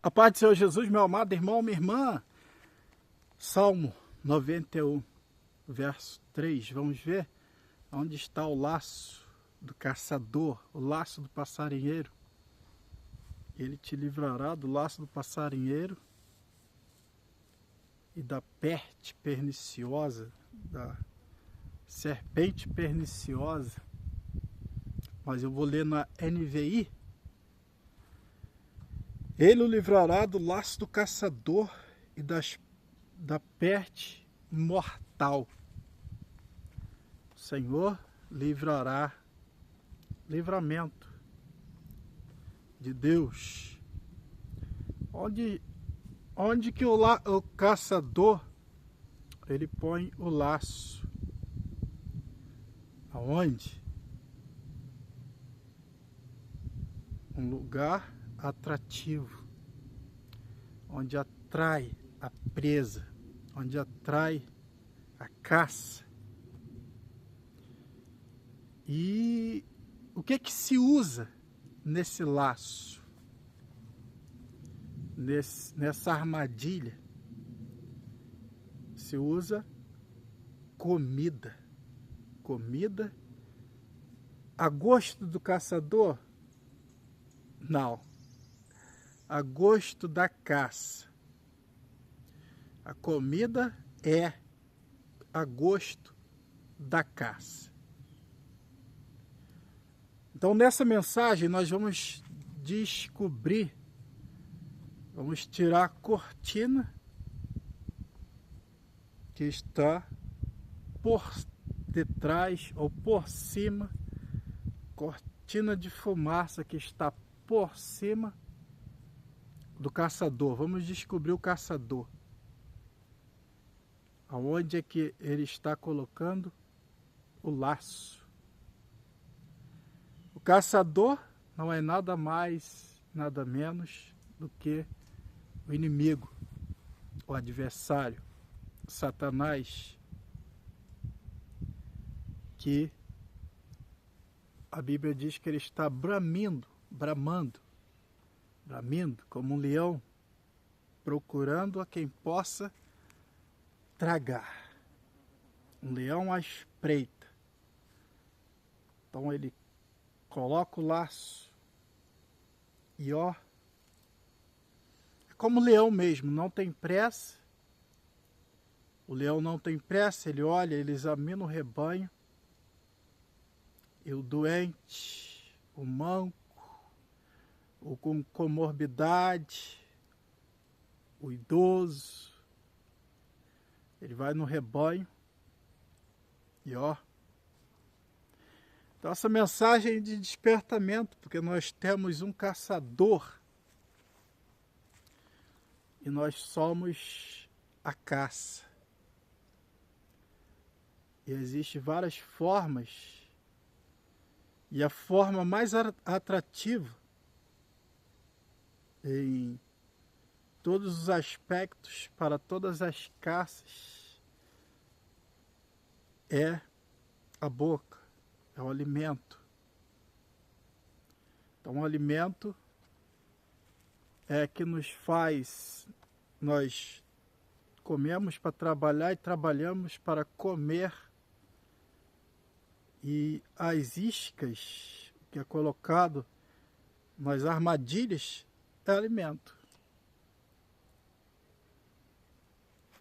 A paz do Senhor Jesus, meu amado irmão, minha irmã. Salmo 91, verso 3. Vamos ver onde está o laço do caçador, o laço do passarinheiro. Ele te livrará do laço do passarinheiro e da peste perniciosa, da serpente perniciosa. Mas eu vou ler na NVI. Ele o livrará do laço do caçador e da peste mortal. O Senhor livrará, livramento de Deus. Onde que o caçador, ele põe o laço? Aonde? Um lugar atrativo, onde atrai a presa, onde atrai a caça. E o que se usa nesse laço, nessa armadilha? Se usa comida. Comida a gosto do caçador? Não. A gosto da caça. A comida é a gosto da caça. Então, nessa mensagem, nós vamos descobrir, vamos tirar a cortina que está por detrás ou por cima, cortina de fumaça que está por cima do caçador. Vamos descobrir o caçador. Aonde é que ele está colocando o laço? O caçador não é nada mais, nada menos do que o inimigo, o adversário, Satanás, que a Bíblia diz que ele está bramando como um leão, procurando a quem possa tragar. Um leão à espreita. Então ele coloca o laço e é como o leão mesmo, não tem pressa. O leão não tem pressa, ele olha, ele examina o rebanho. E o doente, o manco, o com comorbidade, o idoso, ele vai no rebanho e Então essa mensagem de despertamento, porque nós temos um caçador e nós somos a caça. E existem várias formas, e a forma mais atrativa em todos os aspectos, para todas as caças, é a boca, é o alimento. Então o alimento é que nos faz, nós comemos para trabalhar e trabalhamos para comer. E as iscas que é colocado nas armadilhas é alimento.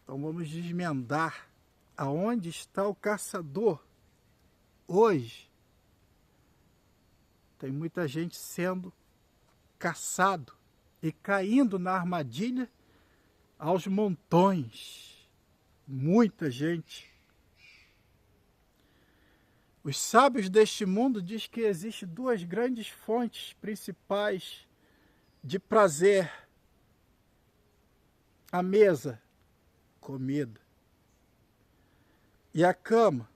Então vamos desmendar aonde está o caçador hoje. Tem muita gente sendo caçado e caindo na armadilha aos montões. Muita gente. Os sábios deste mundo dizem que existem duas grandes fontes principais de prazer. A mesa, comida. E a cama.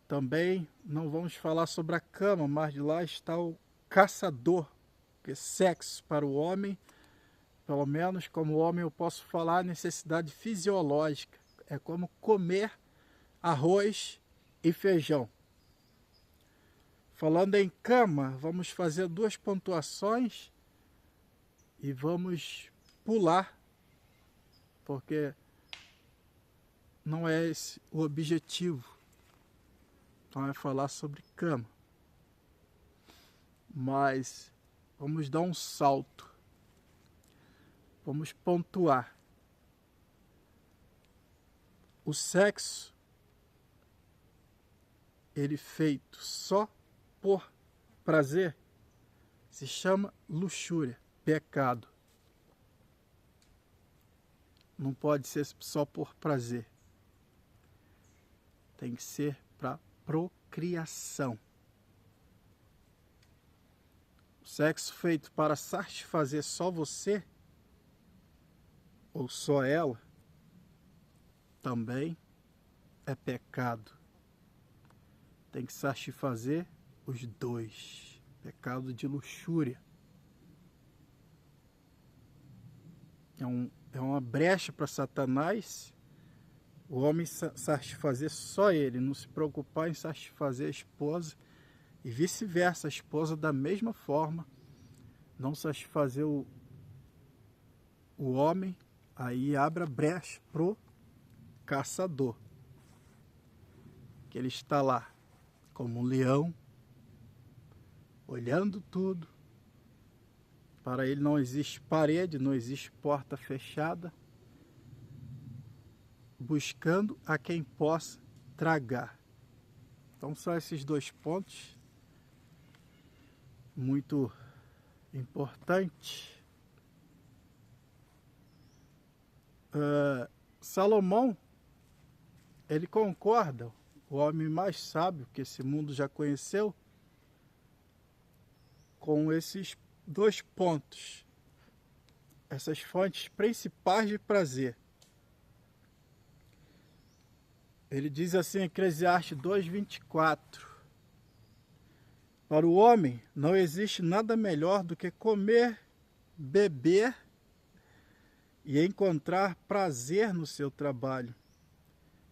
Também não vamos falar sobre a cama, mas de lá está o caçador. Porque sexo para o homem, pelo menos como homem eu posso falar, necessidade fisiológica. É como comer arroz e feijão. Falando em cama, vamos fazer duas pontuações e vamos pular, porque não é esse o objetivo. Não é falar sobre cama, mas vamos dar um salto, vamos pontuar. O sexo, ele feito só por prazer, se chama luxúria, pecado. Não pode ser só por prazer. Tem que ser para procriação. O sexo feito para satisfazer só você, ou só ela, também é pecado. Tem que satisfazer os dois. Pecado de luxúria. É uma brecha para Satanás, o homem satisfazer só ele, não se preocupar em satisfazer a esposa, e vice-versa, a esposa da mesma forma, não satisfazer o homem, aí abre a brecha pro caçador, que ele está lá como um leão, olhando tudo. Para ele não existe parede, não existe porta fechada, buscando a quem possa tragar. Então são esses dois pontos muito importantes. Salomão, ele concorda, o homem mais sábio que esse mundo já conheceu, com esses dois pontos, essas fontes principais de prazer. Ele diz assim em Eclesiastes 2:24: para o homem não existe nada melhor do que comer, beber e encontrar prazer no seu trabalho.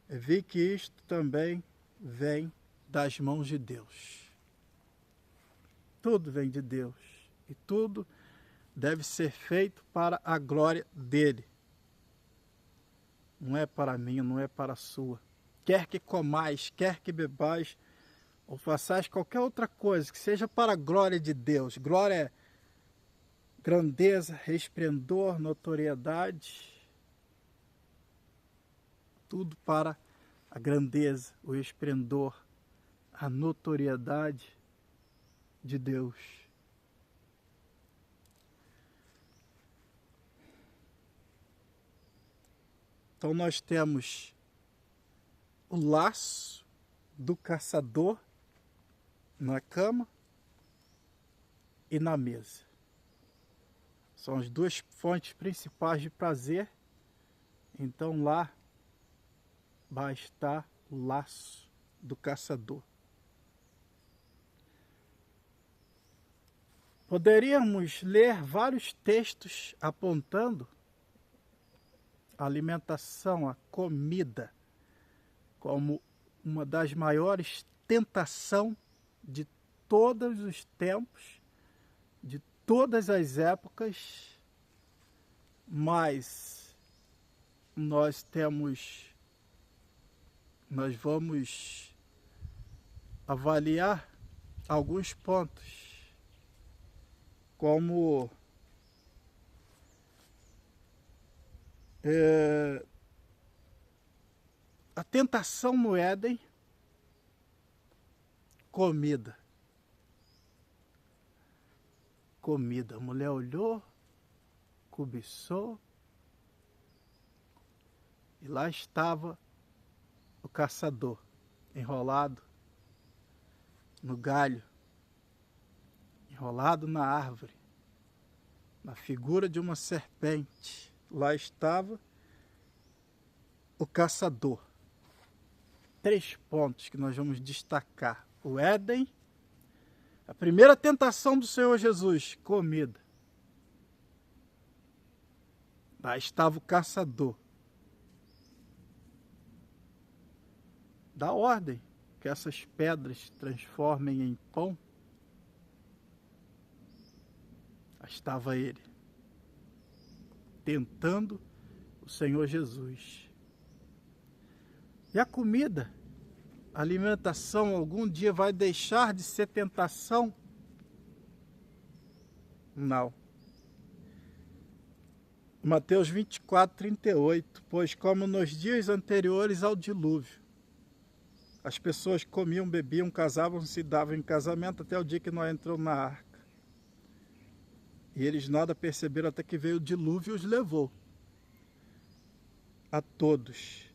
Vi que isto também vem das mãos de Deus. Tudo vem de Deus e tudo deve ser feito para a glória dele. Não é para mim, não é para a sua. Quer que comais, quer que bebais, ou façais qualquer outra coisa, que seja para a glória de Deus. Glória é grandeza, resplendor, notoriedade. Tudo para a grandeza, o esplendor, a notoriedade de Deus. Então nós temos o laço do caçador na cama e na mesa. São as duas fontes principais de prazer. Então lá vai estar o laço do caçador. Poderíamos ler vários textos apontando a alimentação, a comida, como uma das maiores tentações de todos os tempos, de todas as épocas, mas nós vamos avaliar alguns pontos, como a tentação no Éden, comida. A mulher olhou, cobiçou, e lá estava o caçador, enrolado no galho, enrolado na árvore, na figura de uma serpente. Lá estava o caçador. 3 pontos que nós vamos destacar. O Éden, a primeira tentação do Senhor Jesus, comida. Lá estava o caçador. Dá ordem que essas pedras se transformem em pão. Lá estava ele. tentando o Senhor Jesus. E a comida, a alimentação, algum dia vai deixar de ser tentação? Não. Mateus 24, 38. Pois como nos dias anteriores ao dilúvio, as pessoas comiam, bebiam, casavam-se e davam em casamento até o dia que Noé entrou na arca. E eles nada perceberam até que veio o dilúvio e os levou a todos.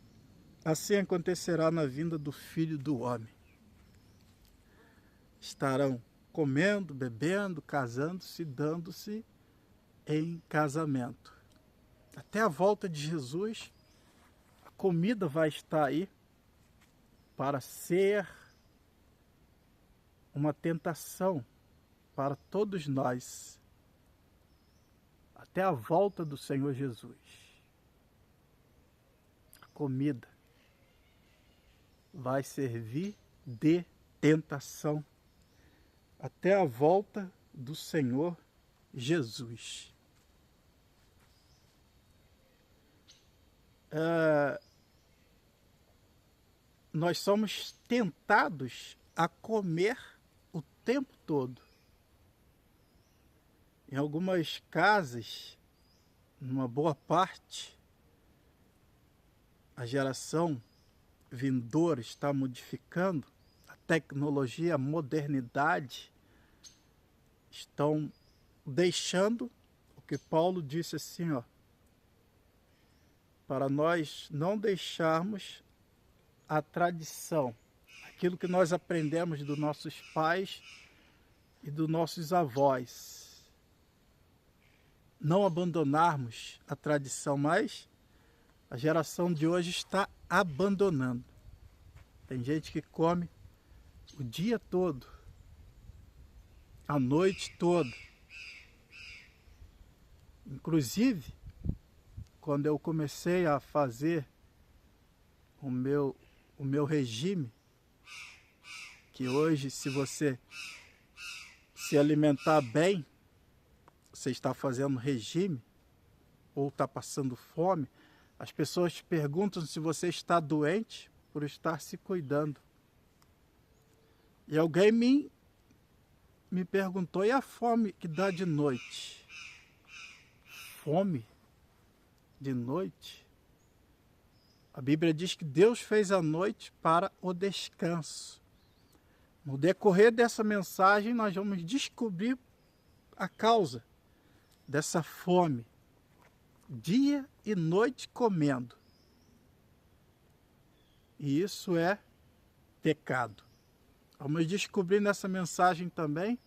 Assim acontecerá na vinda do Filho do Homem. Estarão comendo, bebendo, casando-se, dando-se em casamento. Até a volta de Jesus, a comida vai estar aí para ser uma tentação para todos nós. Até a volta do Senhor Jesus. A comida vai servir de tentação até a volta do Senhor Jesus. Nós somos tentados a comer o tempo todo. Em algumas casas, numa boa parte, a geração vindoura está modificando, a tecnologia, a modernidade estão deixando o que Paulo disse assim, ó, para nós não deixarmos a tradição, aquilo que nós aprendemos dos nossos pais e dos nossos avós. Não abandonarmos a tradição, mas a geração de hoje está abandonando. Tem gente que come o dia todo, a noite toda. Inclusive, quando eu comecei a fazer o meu regime, que hoje, se você se alimentar bem, você está fazendo regime ou está passando fome, as pessoas te perguntam se você está doente por estar se cuidando. E alguém me perguntou, e a fome que dá de noite? Fome de noite? A Bíblia diz que Deus fez a noite para o descanso. No decorrer dessa mensagem, nós vamos descobrir a causa dessa fome, dia e noite comendo. E isso é pecado. Vamos descobrir nessa mensagem também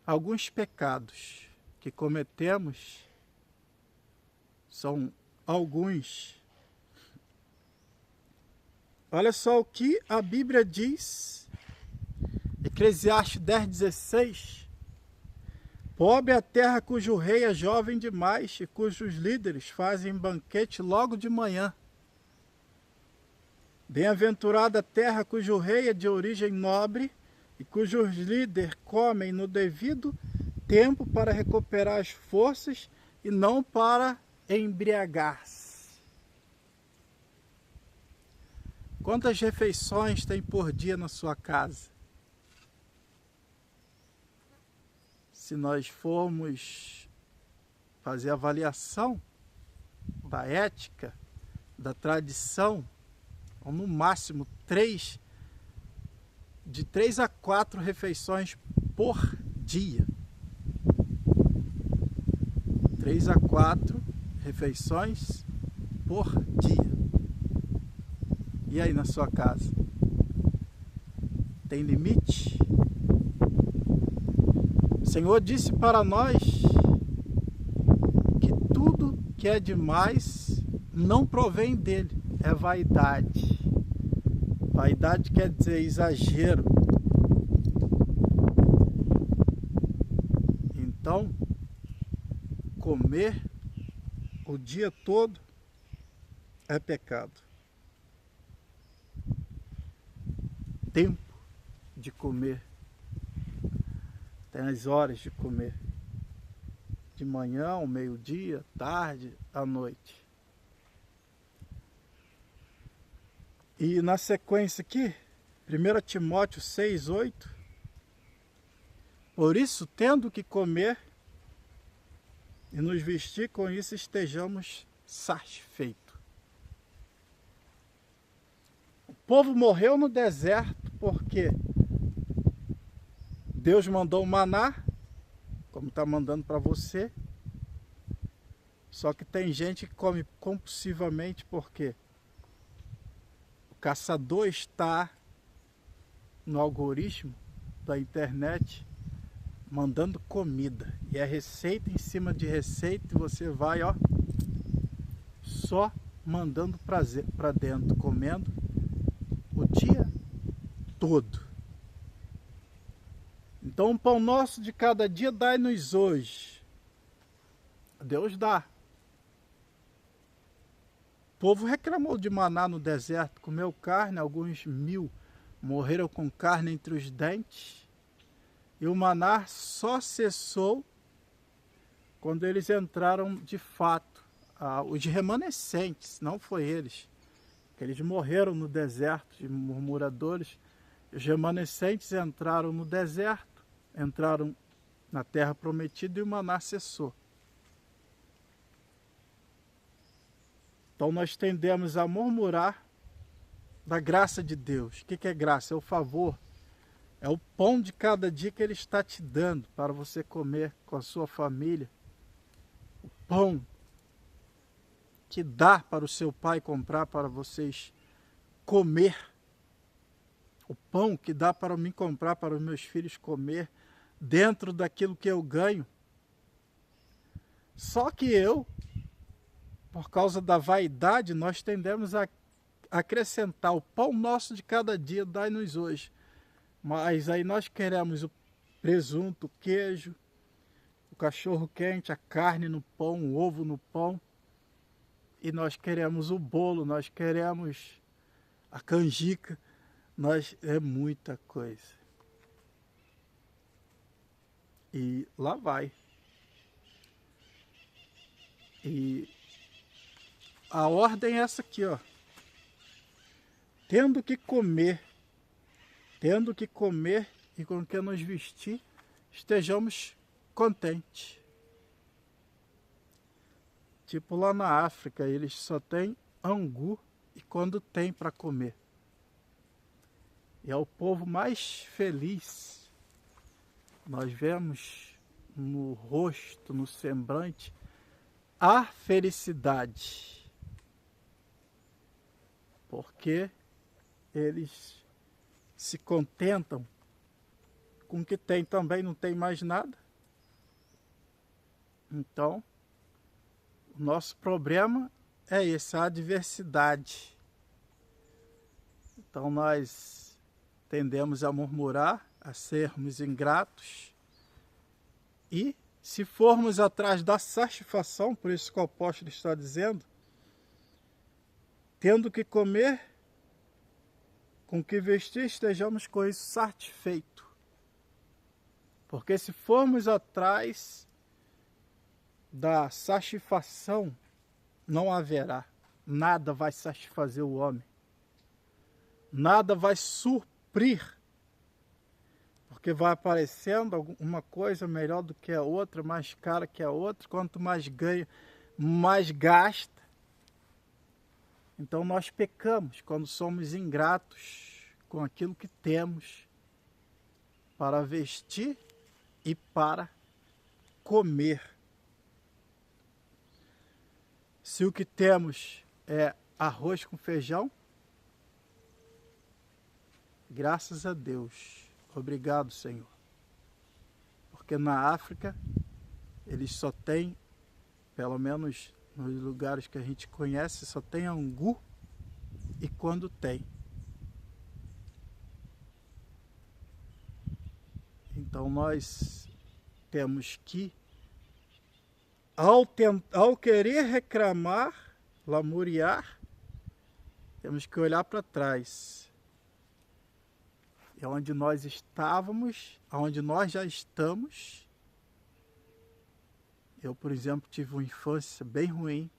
alguns pecados que cometemos. São alguns. Olha só o que a Bíblia diz, Eclesiastes 10:16. Pobre é a terra cujo rei é jovem demais e cujos líderes fazem banquete logo de manhã. Bem-aventurada a terra cujo rei é de origem nobre e cujos líderes comem no devido tempo para recuperar as forças e não para embriagar-se. Quantas refeições tem por dia na sua casa? Se nós formos fazer avaliação da ética, da tradição, ou no máximo de 3 a 4 refeições por dia. 3 a 4 refeições por dia. E aí na sua casa? Tem limite? O Senhor disse para nós que tudo que é demais não provém dele, é vaidade. Vaidade quer dizer exagero. Então, comer o dia todo é pecado. Tempo de comer. Tem as horas de comer. de manhã, ao meio-dia, tarde, à noite. E na sequência aqui, 1 Timóteo 6:8, por isso, tendo que comer e nos vestir, com isso estejamos satisfeitos. O povo morreu no deserto porque Deus mandou o maná, como está mandando para você. Só que tem gente que come compulsivamente porque o caçador está no algoritmo da internet mandando comida. E é receita em cima de receita e você vai, ó, só mandando prazer para dentro, comendo o dia todo. Então o pão nosso de cada dia dai-nos hoje. Deus dá. O povo reclamou de maná no deserto, comeu carne, alguns 1000 morreram com carne entre os dentes. E o maná só cessou quando eles entraram de fato. Os remanescentes, não foi eles. Eles morreram no deserto de murmuradores. Os remanescentes entraram no deserto, entraram na terra prometida e o maná cessou. Então nós tendemos a murmurar da graça de Deus. O que é graça? É o favor. É o pão de cada dia que Ele está te dando para você comer com a sua família. O pão que dá para o seu pai comprar para vocês comer. O pão que dá para mim comprar para os meus filhos comer dentro daquilo que eu ganho. Só que por causa da vaidade, nós tendemos a acrescentar o pão nosso de cada dia, dai-nos hoje. Mas aí nós queremos o presunto, o queijo, o cachorro quente, a carne no pão, o ovo no pão. E nós queremos o bolo, nós queremos a canjica. É muita coisa. E lá vai. E a ordem é essa aqui, ó. Tendo que comer e com que nos vestir, estejamos contentes. Tipo lá na África, eles só têm angu e quando tem para comer. E é o povo mais feliz. Nós vemos no rosto, no semblante, a felicidade. Porque eles se contentam com o que tem também, não tem mais nada. Então, o nosso problema é esse, a adversidade. Então nós tendemos a murmurar, a sermos ingratos. E se formos atrás da satisfação, por isso que o apóstolo está dizendo, tendo que comer, com que vestir, estejamos com isso satisfeitos. Porque se formos atrás da satisfação, não haverá. Nada vai satisfazer o homem. Nada vai suprir. Porque vai aparecendo uma coisa melhor do que a outra, mais cara que a outra. Quanto mais ganha, mais gasta. Então nós pecamos quando somos ingratos com aquilo que temos para vestir e para comer. Se o que temos é arroz com feijão, graças a Deus. Obrigado, Senhor. Porque na África, eles só têm, pelo menos nos lugares que a gente conhece, só tem angu e quando tem. Então nós temos que, ao querer reclamar, lamuriar, temos que olhar para trás. É onde nós estávamos, onde nós já estamos, Eu, por exemplo, tive uma infância bem ruim,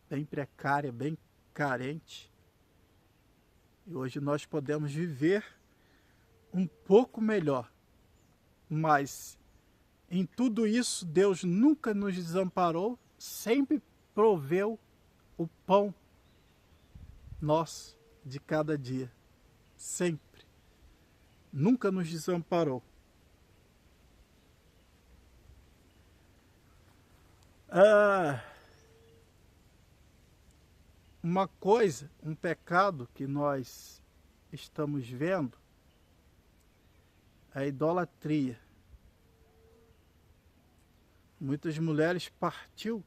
bem precária, bem carente. E hoje nós podemos viver um pouco melhor. Mas em tudo isso, Deus nunca nos desamparou, sempre proveu o pão nosso de cada dia. Sempre. Nunca nos desamparou. Uma coisa, um pecado que nós estamos vendo é a idolatria. Muitas mulheres partiu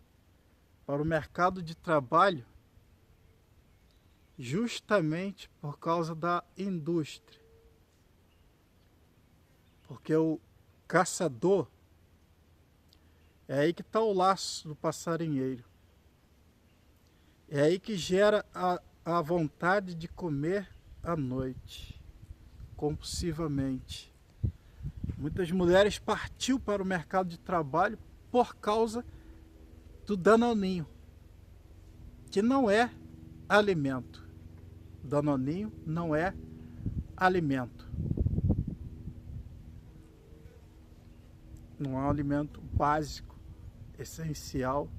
para o mercado de trabalho justamente por causa da indústria. Porque o caçador, é aí que está o laço do passarinheiro. É aí que gera a vontade de comer à noite, compulsivamente. Muitas mulheres partiu para o mercado de trabalho por causa do danoninho, que não é alimento. Danoninho não é alimento. Não é um alimento básico, essencial,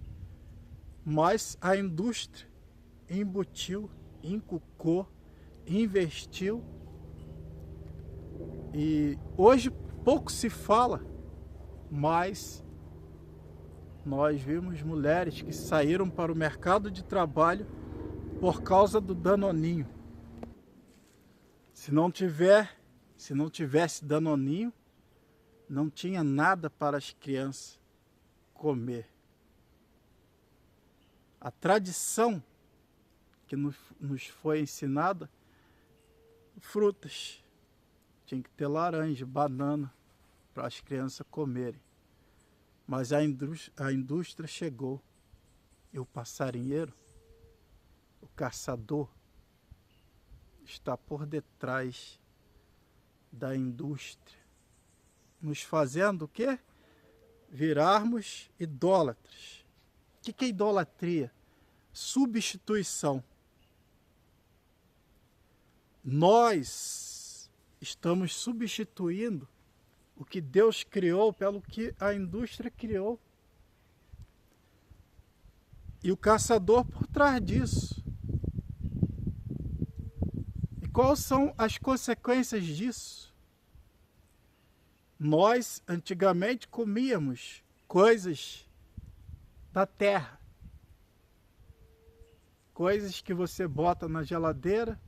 mas a indústria embutiu, inculcou, investiu, e hoje pouco se fala, mas nós vimos mulheres que saíram para o mercado de trabalho por causa do danoninho. Se não tivesse danoninho, não tinha nada para as crianças comer. A tradição que nos foi ensinada, frutas. Tinha que ter laranja, banana para as crianças comerem. Mas a indústria chegou. E o passarinheiro, o caçador, está por detrás da indústria, nos fazendo o quê? Virarmos idólatras. O que é idolatria? Substituição. Nós estamos substituindo o que Deus criou pelo que a indústria criou. E o caçador por trás disso. E quais são as consequências disso? Nós antigamente comíamos coisas da terra. Coisas que você bota na geladeira,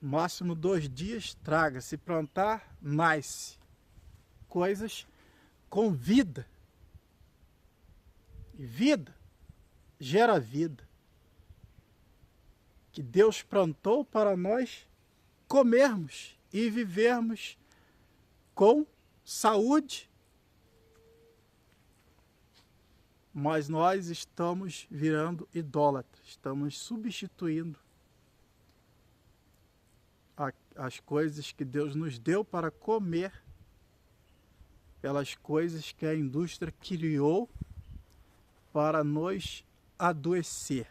máximo 2 dias, traga. Se plantar, nasce. Coisas com vida. E vida gera vida. Que Deus plantou para nós comermos e vivermos com saúde. Mas nós estamos virando idólatras, estamos substituindo as coisas que Deus nos deu para comer pelas coisas que a indústria criou para nos adoecer.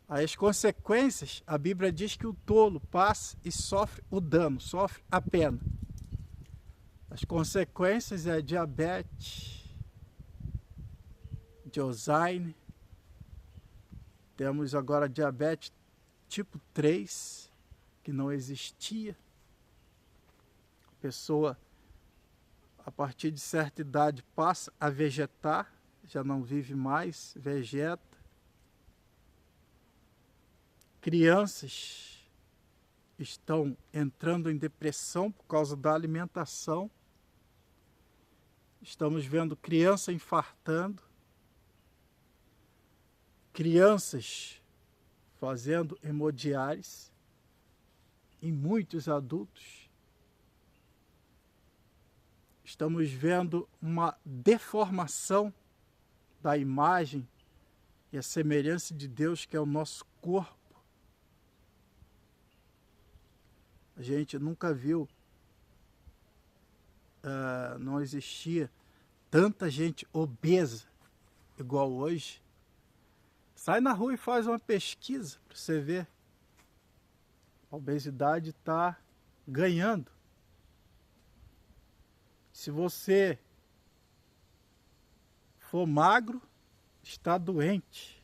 As consequências, a Bíblia diz que o tolo passa e sofre o dano, sofre a pena. As consequências é diabetes, de Alzheimer. Temos agora diabetes tipo 3, que não existia. A pessoa, a partir de certa idade, passa a vegetar, já não vive mais, vegeta. Crianças estão entrando em depressão por causa da alimentação. Estamos vendo criança infartando, crianças fazendo hemodiálise e muitos adultos. Estamos vendo uma deformação da imagem e a semelhança de Deus, que é o nosso corpo. A gente nunca viu não existia tanta gente obesa igual hoje. Sai na rua e faz uma pesquisa para você ver. A obesidade está ganhando. Se você for magro, está doente.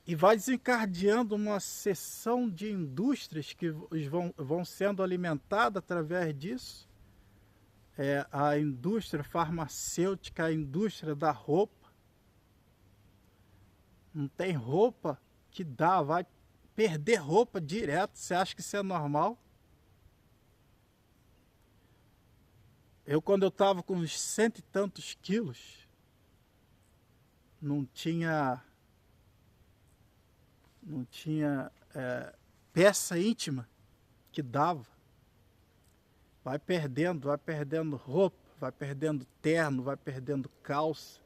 E vai desencadeando uma seção de indústrias que vão sendo alimentadas através disso. A indústria farmacêutica, a indústria da roupa. Não tem roupa que dá, vai perder roupa direto. Você acha que isso é normal? Quando eu estava com uns 100 e tantos quilos, não tinha peça íntima que dava. Vai perdendo roupa, vai perdendo terno, vai perdendo calça.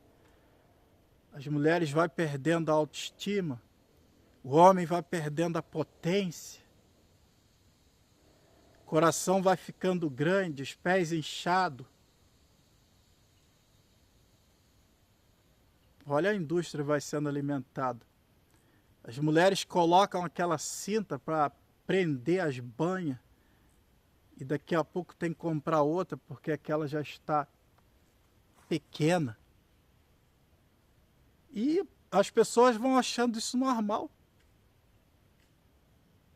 As mulheres vão perdendo a autoestima. O homem vai perdendo a potência. O coração vai ficando grande, os pés inchados. Olha, a indústria vai sendo alimentada. As mulheres colocam aquela cinta para prender as banhas. E daqui a pouco tem que comprar outra porque aquela já está pequena. E as pessoas vão achando isso normal.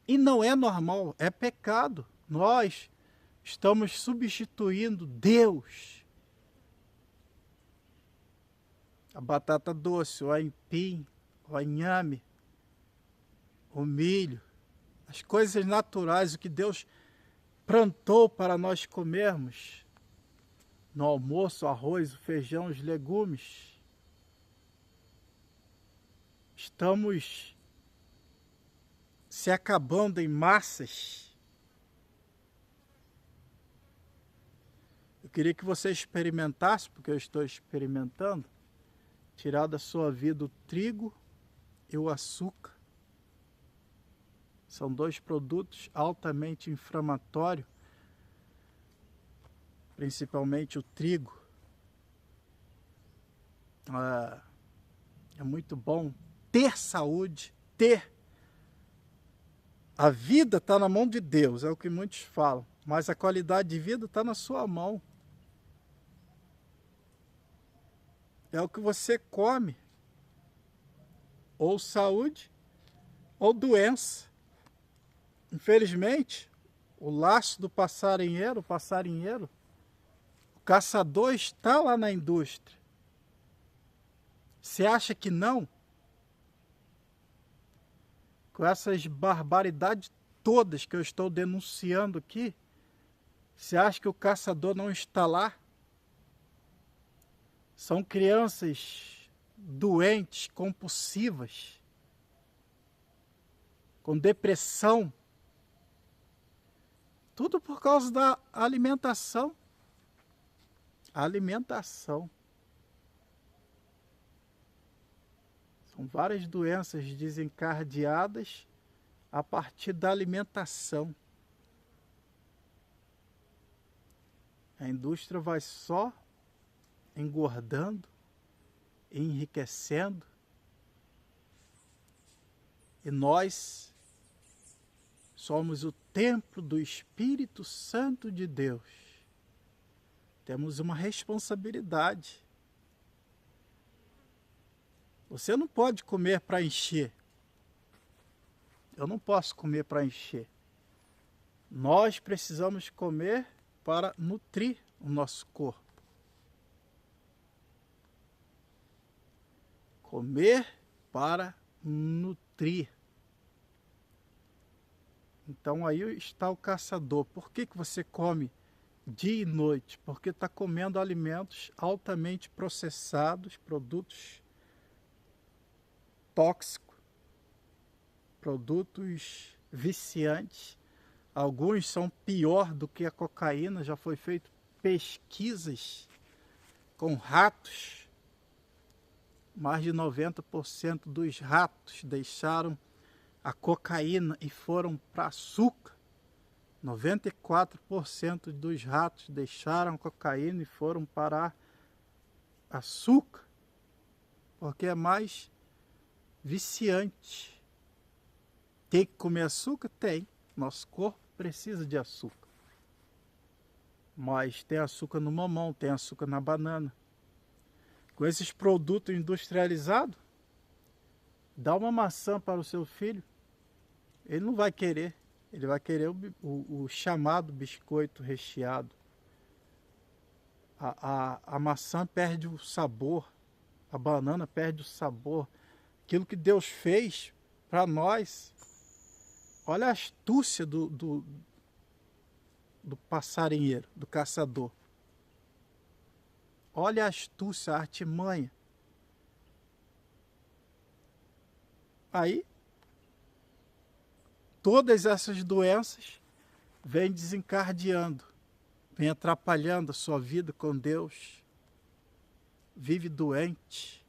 E não é normal, é pecado. Nós estamos substituindo Deus. A batata doce, o aipim, o inhame, o milho, as coisas naturais, o que Deus plantou para nós comermos. No almoço, o arroz, o feijão, os legumes. Estamos se acabando em massas. Eu queria que você experimentasse, porque eu estou experimentando, tirar da sua vida o trigo e o açúcar. São dois produtos altamente inflamatórios, principalmente o trigo. É muito bom ter saúde, a vida está na mão de Deus, é o que muitos falam, mas a qualidade de vida está na sua mão. É o que você come, ou saúde, ou doença. Infelizmente, o laço do passarinheiro, o caçador está lá na indústria. Você acha que não? Com essas barbaridades todas que eu estou denunciando aqui, você acha que o caçador não está lá? São crianças doentes, compulsivas, com depressão. Tudo por causa da alimentação. A alimentação. São várias doenças desencadeadas a partir da alimentação. A indústria vai só engordando, enriquecendo. E nós somos o templo do Espírito Santo de Deus. Temos uma responsabilidade. Você não pode comer para encher. Eu não posso comer para encher. Nós precisamos comer para nutrir o nosso corpo. Comer para nutrir. Então aí está o caçador. Por que você come dia e noite? Porque está comendo alimentos altamente processados, produtos tóxicos, produtos viciantes. Alguns são pior do que a cocaína. Já foi feito pesquisas com ratos. Mais de 90% dos ratos deixaram a cocaína e foram para açúcar. 94% dos ratos deixaram cocaína e foram parar açúcar, porque é mais viciante. Tem que comer açúcar? Tem. Nosso corpo precisa de açúcar. Mas tem açúcar no mamão, tem açúcar na banana. Com esses produtos industrializados, dá uma maçã para o seu filho, ele não vai querer. Ele vai querer o chamado biscoito recheado. A maçã perde o sabor, a banana perde o sabor. Aquilo que Deus fez para nós. Olha a astúcia do passarinheiro, do caçador. Olha a astúcia, a artimanha. Aí, todas essas doenças vêm desencadeando, vêm atrapalhando a sua vida com Deus. Vive doente.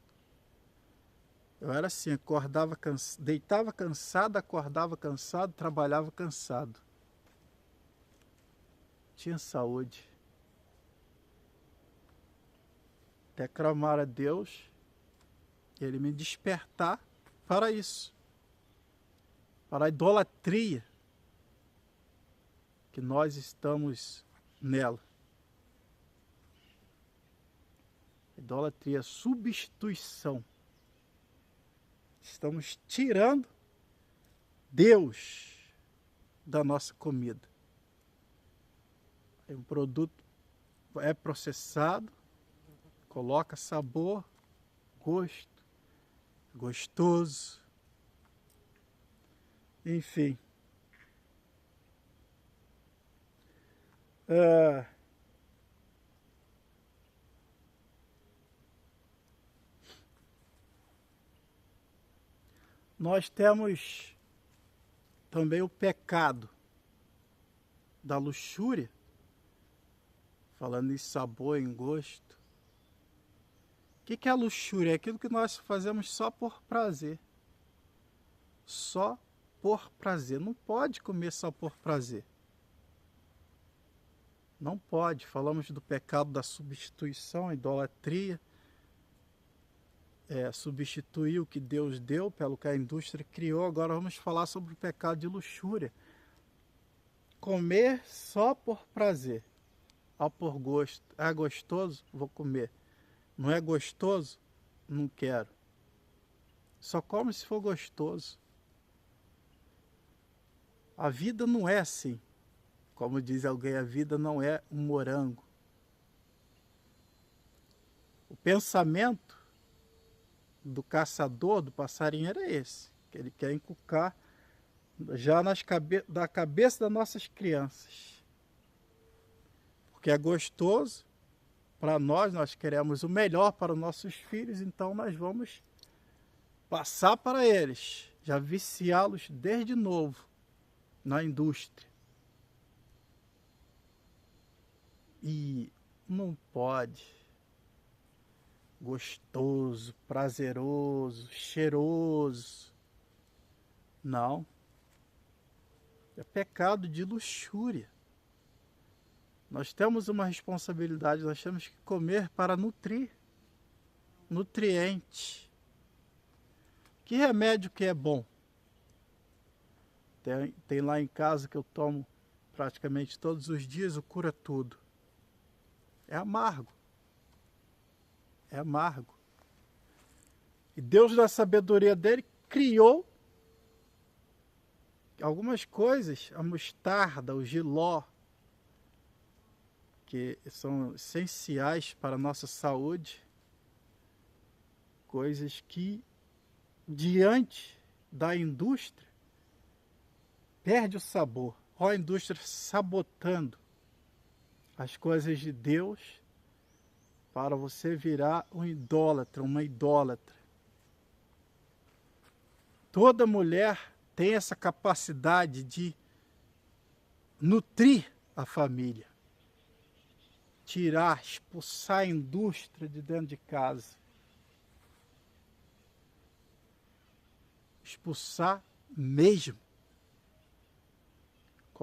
Eu era assim, acordava deitava cansado, acordava cansado, trabalhava cansado. Tinha saúde. Até clamar a Deus, Ele me despertar para isso. Para a idolatria que nós estamos nela. Idolatria, substituição. Estamos tirando Deus da nossa comida. Um produto é processado, coloca sabor, gosto, gostoso, enfim. Nós temos também o pecado da luxúria, falando em sabor, em gosto. O que é a luxúria? É aquilo que nós fazemos só por prazer. Só por prazer. Não pode comer só por prazer. Não pode. Falamos do pecado da substituição, a idolatria. Substituir o que Deus deu pelo que a indústria criou. Agora vamos falar sobre o pecado de luxúria. Comer só por prazer. Por gosto. É gostoso? Vou comer. Não é gostoso? Não quero. Só come se for gostoso. A vida não é assim. Como diz alguém, a vida não é um morango. O pensamento do caçador, do passarinheiro é esse. Que ele quer inculcar já da cabeça das nossas crianças. Porque é gostoso. Para nós queremos o melhor para os nossos filhos, então nós vamos passar para eles, já viciá-los desde novo na indústria. E não pode. Gostoso, prazeroso, cheiroso. Não. É pecado de luxúria. Nós temos uma responsabilidade, nós temos que comer para nutrir. Nutriente. Que remédio que é bom? Tem lá em casa que eu tomo praticamente todos os dias, o Cura Tudo. É amargo. É amargo. E Deus, na sabedoria dele, criou algumas coisas, a mostarda, o jiló, que são essenciais para a nossa saúde, coisas que, diante da indústria, perde o sabor. Olha a indústria sabotando as coisas de Deus para você virar um idólatra, uma idólatra. Toda mulher tem essa capacidade de nutrir a família. Tirar, expulsar a indústria de dentro de casa. Expulsar mesmo.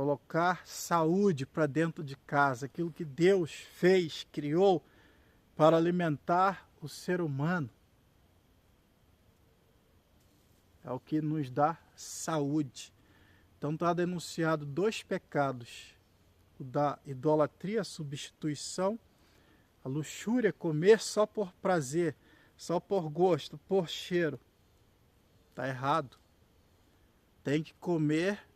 colocar saúde para dentro de casa, aquilo que Deus fez, criou para alimentar o ser humano. É o que nos dá saúde. Então está denunciado 2 pecados: o da idolatria, a substituição, a luxúria, comer só por prazer, só por gosto, por cheiro. Está errado. Tem que comer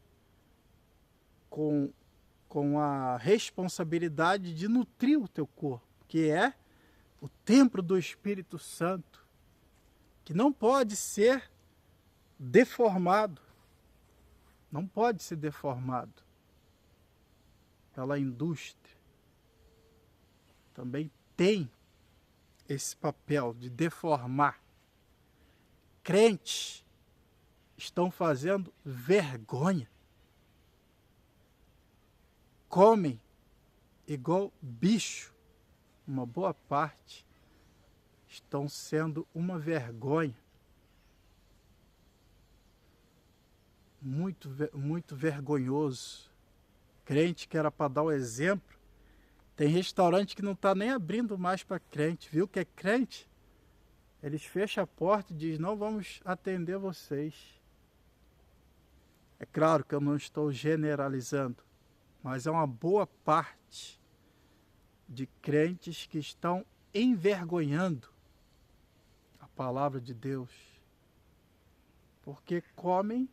com a responsabilidade de nutrir o teu corpo, que é o templo do Espírito Santo, que não pode ser deformado. Não pode ser deformado pela indústria. Também tem esse papel de deformar. Crentes estão fazendo vergonha. Comem igual bicho. Uma boa parte estão sendo uma vergonha. Muito vergonhoso. Crente que era para dar o exemplo. Tem restaurante que não está nem abrindo mais para crente. Viu que é crente? Eles fecham a porta e dizem: não vamos atender vocês. É claro que eu não estou generalizando, mas é uma boa parte de crentes que estão envergonhando a palavra de Deus, porque comem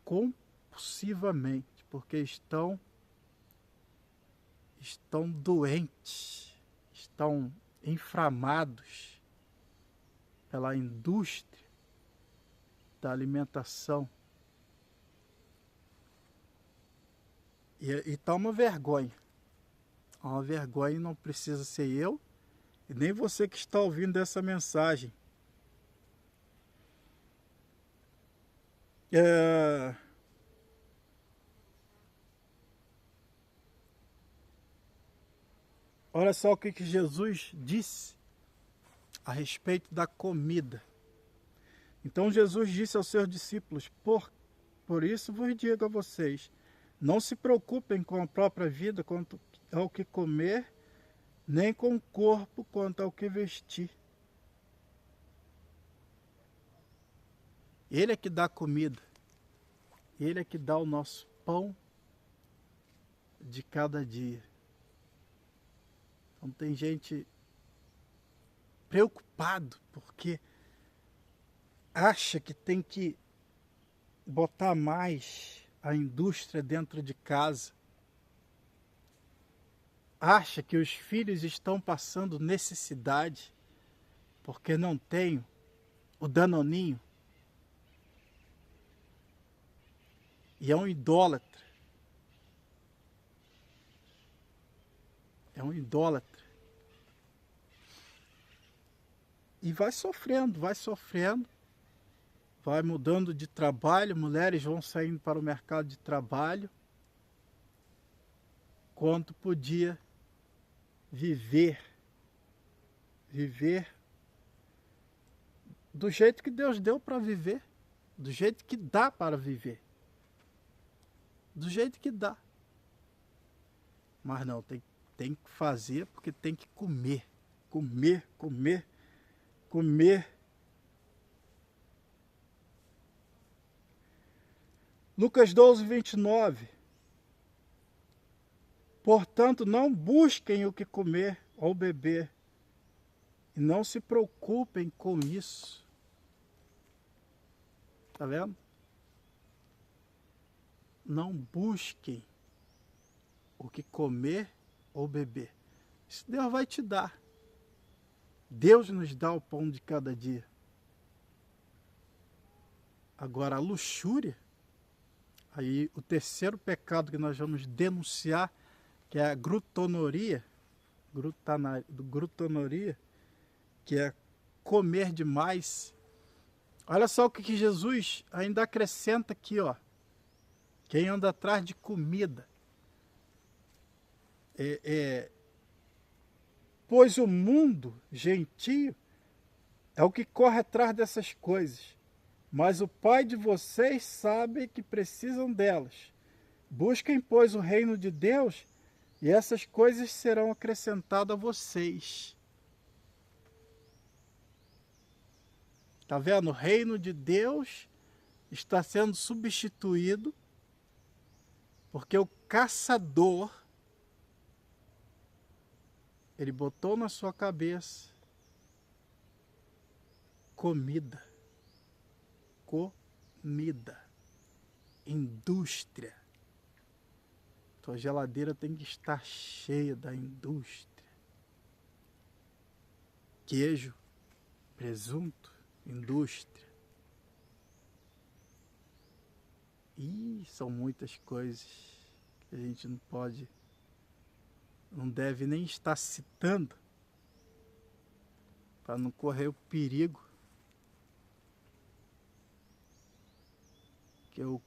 compulsivamente, porque estão doentes, estão inflamados pela indústria da alimentação. E está uma vergonha. Uma vergonha, não precisa ser eu e nem você que está ouvindo essa mensagem. Olha só o que Jesus disse a respeito da comida. Então Jesus disse aos seus discípulos: por isso vos digo a vocês, não se preocupem com a própria vida quanto ao que comer, nem com o corpo quanto ao que vestir. Ele é que dá comida. Ele é que dá o nosso pão de cada dia. Então tem gente preocupado porque acha que tem que botar mais a indústria dentro de casa. Acha que os filhos estão passando necessidade porque não tem o danoninho. E é um idólatra. É um idólatra. E vai sofrendo, vai mudando de trabalho, mulheres vão saindo para o mercado de trabalho, quanto podia viver do jeito que Deus deu para viver, do jeito que dá para viver, do jeito que dá. Mas não, tem que fazer porque tem que comer. Lucas 12, 29. Portanto, não busquem o que comer ou beber, e não se preocupem com isso. Está vendo? Não busquem o que comer ou beber. Isso Deus vai te dar. Deus nos dá o pão de cada dia. Agora, a luxúria, aí o terceiro pecado que nós vamos denunciar, que é a glutonaria, que é comer demais. Olha só o que Jesus ainda acrescenta aqui, ó. Quem anda atrás de comida, pois o mundo gentio é o que corre atrás dessas coisas, mas o Pai de vocês sabe que precisam delas. Busquem, pois, o reino de Deus, e essas coisas serão acrescentadas a vocês. Está vendo? O reino de Deus está sendo substituído porque o caçador, ele botou na sua cabeça comida, indústria. Tua geladeira tem que estar cheia da indústria. Queijo, presunto, indústria. E são muitas coisas que a gente não deve nem estar citando para não correr o perigo que eu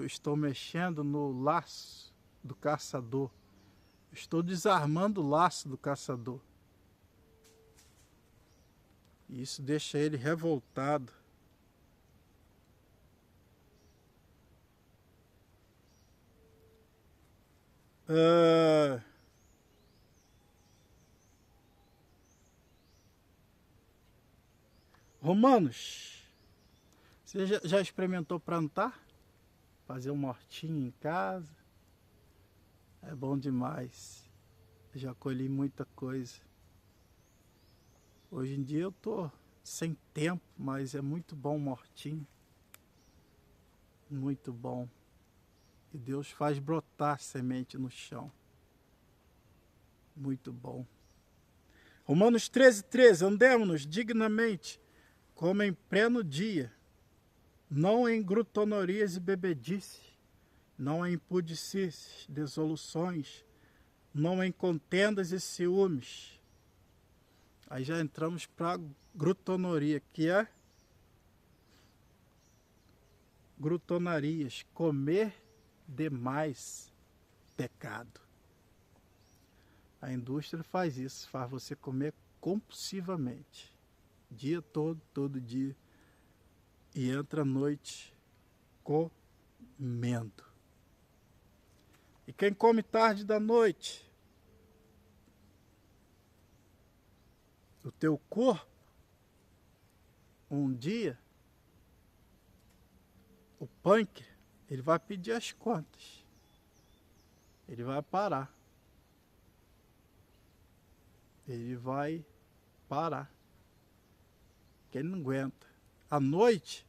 estou mexendo no laço do caçador. Estou desarmando o laço do caçador. E isso deixa ele revoltado. Romanos, você já experimentou plantar? Fazer um hortinho em casa? É bom demais. Já colhi muita coisa. Hoje em dia eu tô sem tempo, mas é muito bom um hortinho. Muito bom. E Deus faz brotar semente no chão. Muito bom. Romanos 13:13. Andemo-nos dignamente, como em pleno dia, não em glutonorias e bebedice, não em impudicices, dissoluções, não em contendas e ciúmes. Aí já entramos para glutonoria, que é glutonarias, comer demais, pecado. A indústria faz isso, faz você comer compulsivamente, dia todo, todo dia, e entra à noite comendo. E quem come tarde da noite, o teu corpo, um dia, o pâncreas, ele vai pedir as contas. Ele vai parar. Ele vai parar. Porque ele não aguenta. À noite,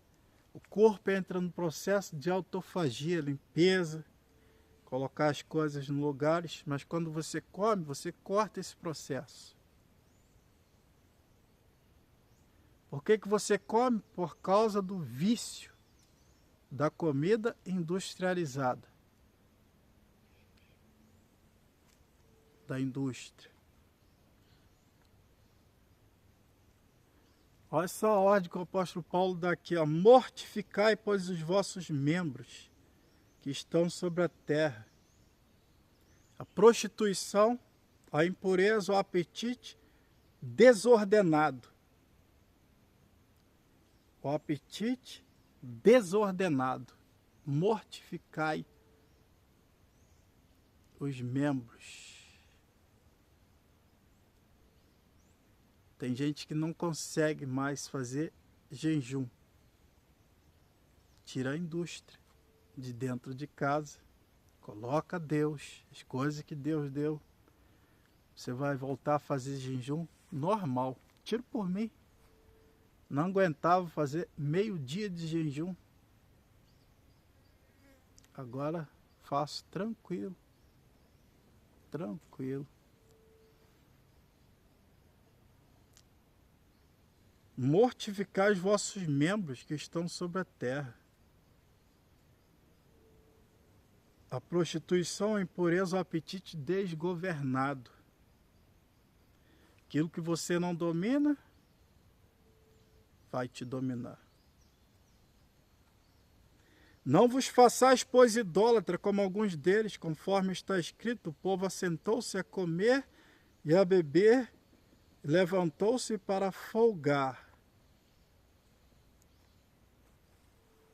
o corpo entra no processo de autofagia, limpeza, colocar as coisas no lugares, mas quando você come, você corta esse processo. Por que você come? Por causa do vício da comida industrializada, da indústria. Olha só a ordem que o apóstolo Paulo dá aqui, ó. Mortificai, pois, os vossos membros que estão sobre a terra. A prostituição, a impureza, o apetite desordenado. O apetite desordenado. Mortificai os membros. Tem gente que não consegue mais fazer jejum. Tira a indústria de dentro de casa. Coloca Deus, as coisas que Deus deu. Você vai voltar a fazer jejum normal. Tiro por mim. Não aguentava fazer meio dia de jejum. Agora faço tranquilo. Tranquilo. Mortificai os vossos membros que estão sobre a terra. A prostituição, a impureza, o apetite desgovernado. Aquilo que você não domina, vai te dominar. Não vos façais, pois, idólatra, como alguns deles, conforme está escrito, o povo assentou-se a comer e a beber, e levantou-se para folgar.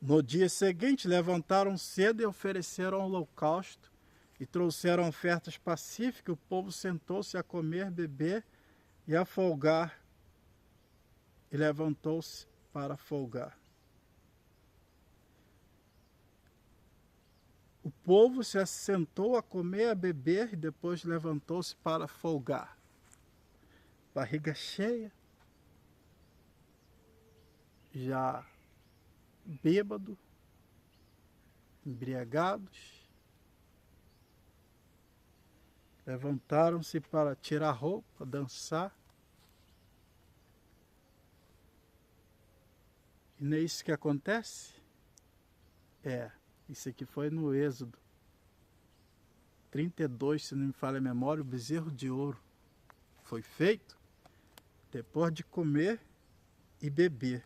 No dia seguinte, levantaram cedo e ofereceram holocausto e trouxeram ofertas pacíficas. O povo sentou-se a comer, beber e a folgar, e levantou-se para folgar. O povo se assentou a comer, a beber e depois levantou-se para folgar. Barriga cheia, já bêbado, embriagados, levantaram-se para tirar roupa, dançar. E não é isso que acontece? Isso aqui foi no Êxodo 32, se não me falha a memória, o bezerro de ouro foi feito depois de comer e beber.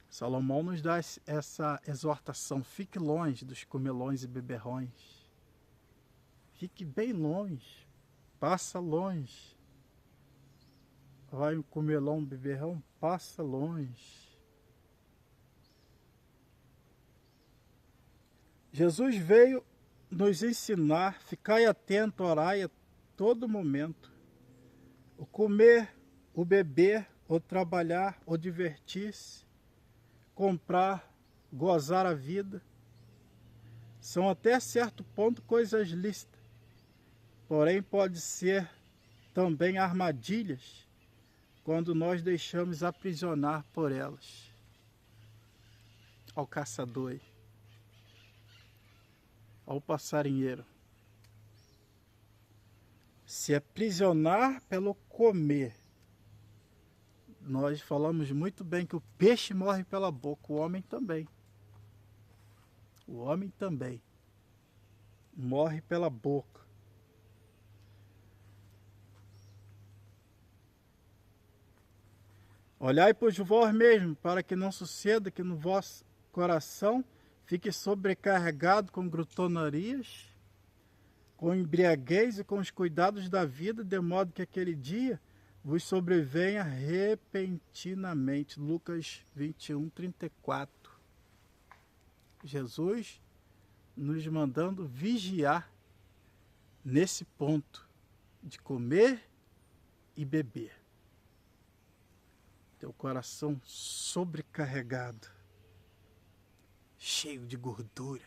Salomão nos dá essa exortação: fique longe dos comelões e beberrões. Fique bem longe, passa longe. Vai um comelão, um beberrão, passa longe. Jesus veio nos ensinar: ficai atento, orai a todo momento. O comer, o beber, o trabalhar, o divertir-se, comprar, gozar a vida, são até certo ponto coisas lícitas, porém pode ser também armadilhas quando nós deixamos aprisionar por elas. Ao caçador aí, ao passarinheiro, se aprisionar pelo comer. Nós falamos muito bem que o peixe morre pela boca, o homem também. O homem também morre pela boca. Olhai por vós mesmos, para que não suceda que no vosso coração fique sobrecarregado com glutonarias, com embriaguez e com os cuidados da vida, de modo que aquele dia vos sobrevenha repentinamente. Lucas 21, 34. Jesus nos mandando vigiar nesse ponto de comer e beber. Teu coração sobrecarregado, cheio de gordura,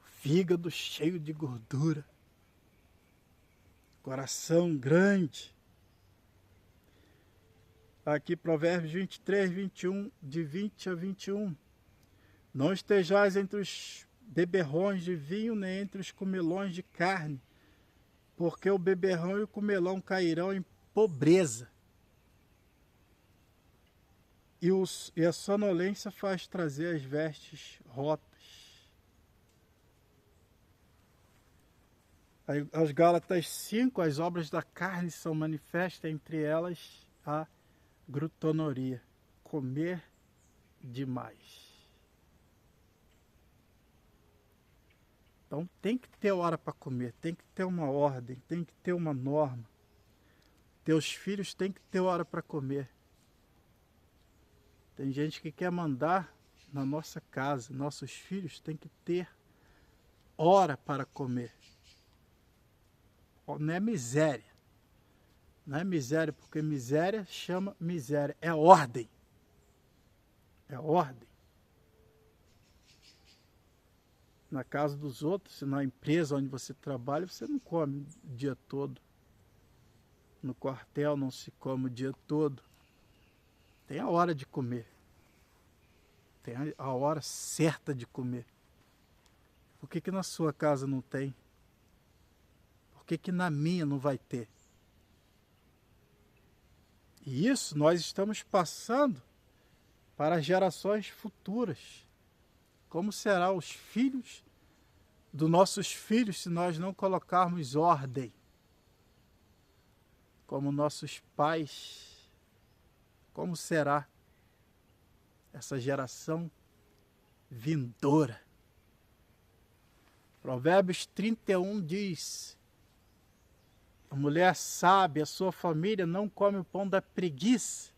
fígado cheio de gordura, coração grande. Aqui Provérbios 23, 21, de 20 a 21. Não estejais entre os beberrões de vinho, nem entre os comelões de carne, porque o beberrão e o comelão cairão em pobreza, e a sonolência faz trazer as vestes rotas. Aos Gálatas 5, as obras da carne são manifestas, entre elas a glutonaria, comer demais. Então tem que ter hora para comer, tem que ter uma ordem, tem que ter uma norma. Teus filhos têm que ter hora para comer. Tem gente que quer mandar na nossa casa, nossos filhos têm que ter hora para comer. Não é miséria. Não é miséria, porque miséria chama miséria. É ordem. É ordem. Na casa dos outros, na empresa onde você trabalha, você não come o dia todo. No quartel não se come o dia todo. Tem a hora de comer. Tem a hora certa de comer. Por que na sua casa não tem? Por que na minha não vai ter? E isso nós estamos passando para as gerações futuras. Como serão os filhos dos nossos filhos se nós não colocarmos ordem? Como nossos pais. Como será essa geração vindoura? Provérbios 31 diz: A mulher sabe, a sua família não come o pão da preguiça.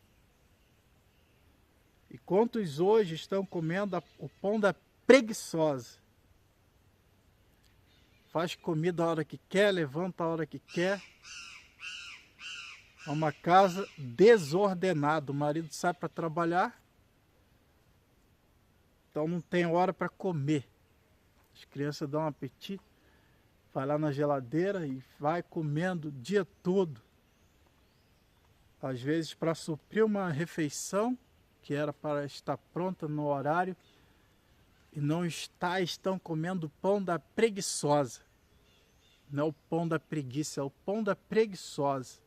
E quantos hoje estão comendo o pão da preguiçosa? Faz comida a hora que quer, levanta a hora que quer. É uma casa desordenada. O marido sai para trabalhar, então não tem hora para comer. As crianças dão um apetite, vai lá na geladeira e vai comendo o dia todo. Às vezes para suprir uma refeição que era para estar pronta no horário e não está, estão comendo o pão da preguiçosa. Não é o pão da preguiça, é o pão da preguiçosa.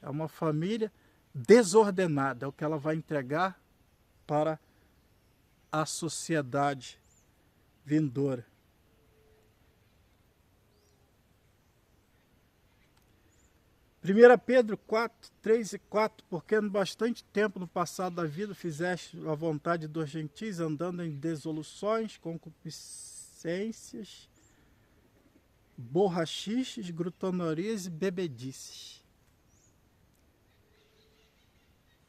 É uma família desordenada, é o que ela vai entregar para a sociedade vindoura. Primeira Pedro 4, 3 e 4, porque no bastante tempo no passado da vida fizeste a vontade dos gentios, andando em dissoluções, concupiscências, borrachices, grutonorias e bebedices.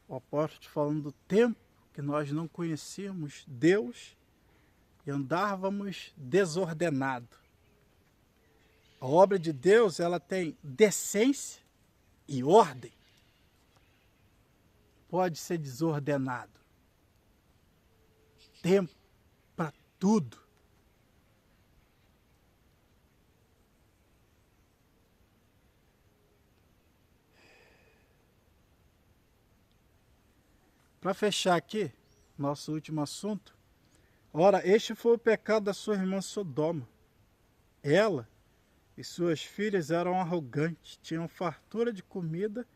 O apóstolo falando do tempo que nós não conhecíamos Deus e andávamos desordenado. A obra de Deus, ela tem decência e ordem. Pode ser desordenado. Tempo para tudo. Para fechar aqui, nosso último assunto. Ora, este foi o pecado da sua irmã Sodoma. Ela e suas filhas eram arrogantes, tinham fartura de comida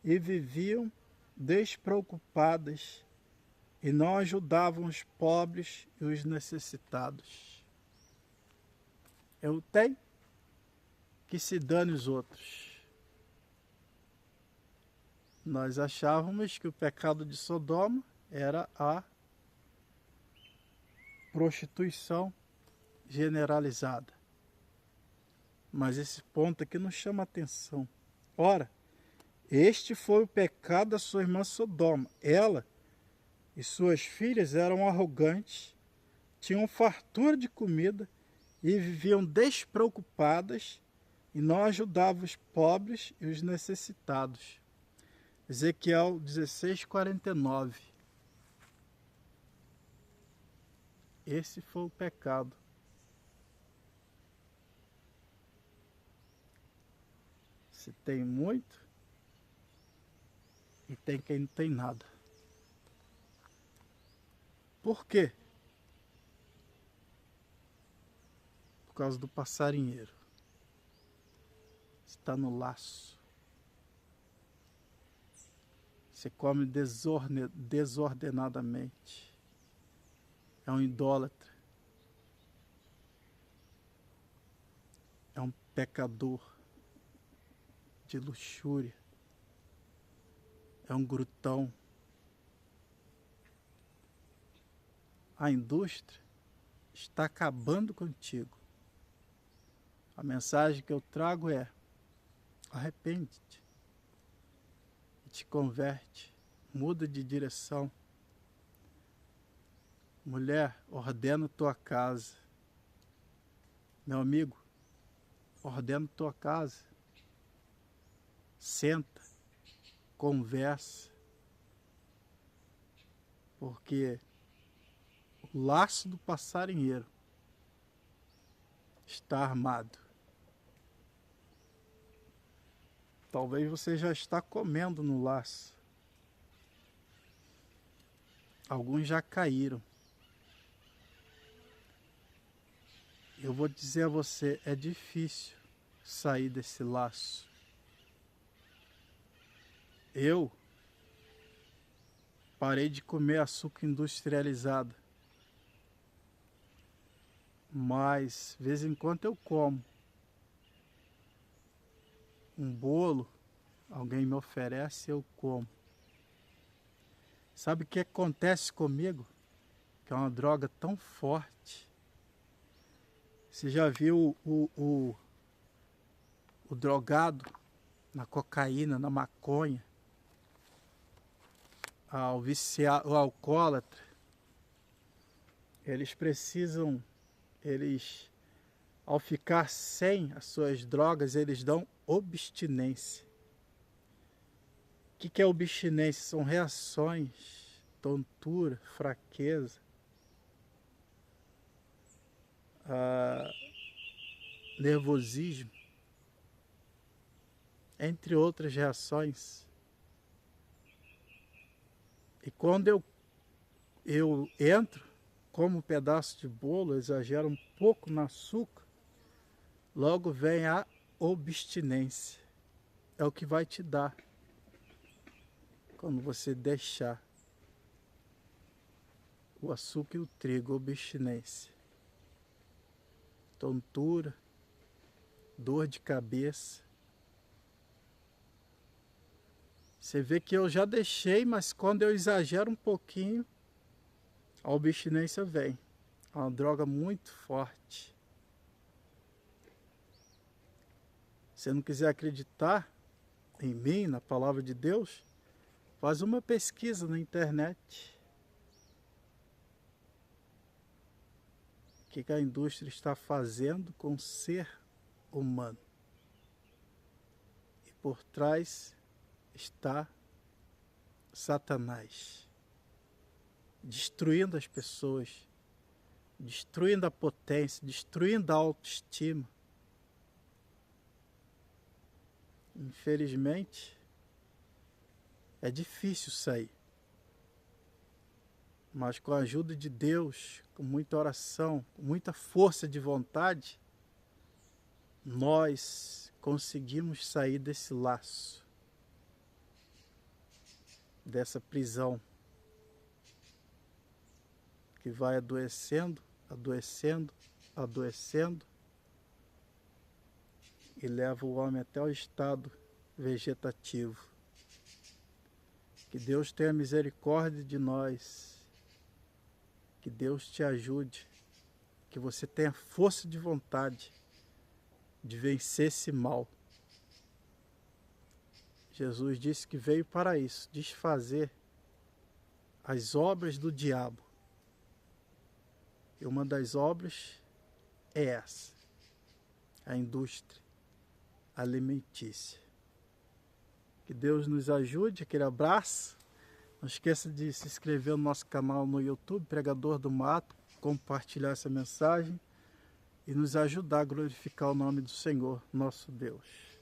e viviam despreocupadas e não ajudavam os pobres e os necessitados. Eu tenho que se dane os outros. Nós achávamos que o pecado de Sodoma era a prostituição generalizada. Mas esse ponto aqui nos chama a atenção. Ora, este foi o pecado da sua irmã Sodoma. Ela e suas filhas eram arrogantes, tinham fartura de comida e viviam despreocupadas e não ajudavam os pobres e os necessitados. Ezequiel 16:49. Esse foi o pecado. Se tem muito e tem quem não tem nada. Por quê? Por causa do passarinheiro. Está no laço. Você come desordenadamente. É um idólatra. É um pecador de luxúria. É um glutão. A indústria está acabando contigo. A mensagem que eu trago é: arrepende-te. Te converte, muda de direção. Mulher, ordena tua casa. Meu amigo, ordena tua casa. Senta, conversa. Porque o laço do passarinheiro está armado. Talvez você já está comendo no laço. Alguns já caíram. Eu vou dizer a você, é difícil sair desse laço. Eu parei de comer açúcar industrializado. Mas, de vez em quando eu como. Um bolo, alguém me oferece, eu como. Sabe o que acontece comigo? Que é uma droga tão forte. Você já viu o drogado na cocaína, na maconha, ao viciado, o alcoólatra, eles precisam, ao ficar sem as suas drogas, eles dão abstinência. O que é abstinência? São reações, tontura, fraqueza, nervosismo, entre outras reações. E quando eu entro, como um pedaço de bolo, exagero um pouco no açúcar, logo vem a abstinência. É o que vai te dar quando você deixar o açúcar e o trigo, abstinência. Tontura, dor de cabeça. Você vê que eu já deixei, mas quando eu exagero um pouquinho, a abstinência vem. É uma droga muito forte. Se você não quiser acreditar em mim, na palavra de Deus, faz uma pesquisa na internet. O que a indústria está fazendo com o ser humano. E por trás está Satanás, destruindo as pessoas, destruindo a potência, destruindo a autoestima. Infelizmente, é difícil sair. Mas com a ajuda de Deus, com muita oração, com muita força de vontade, nós conseguimos sair desse laço, dessa prisão que vai adoecendo, adoecendo, adoecendo e leva o homem até o estado vegetativo. Que Deus tenha misericórdia de nós, que Deus te ajude, que você tenha força de vontade de vencer esse mal. Jesus disse que veio para isso, desfazer as obras do diabo. E uma das obras é essa, a indústria alimentícia. Que Deus nos ajude, aquele abraço. Não esqueça de se inscrever no nosso canal no YouTube, Pregador do Mato, compartilhar essa mensagem e nos ajudar a glorificar o nome do Senhor, nosso Deus.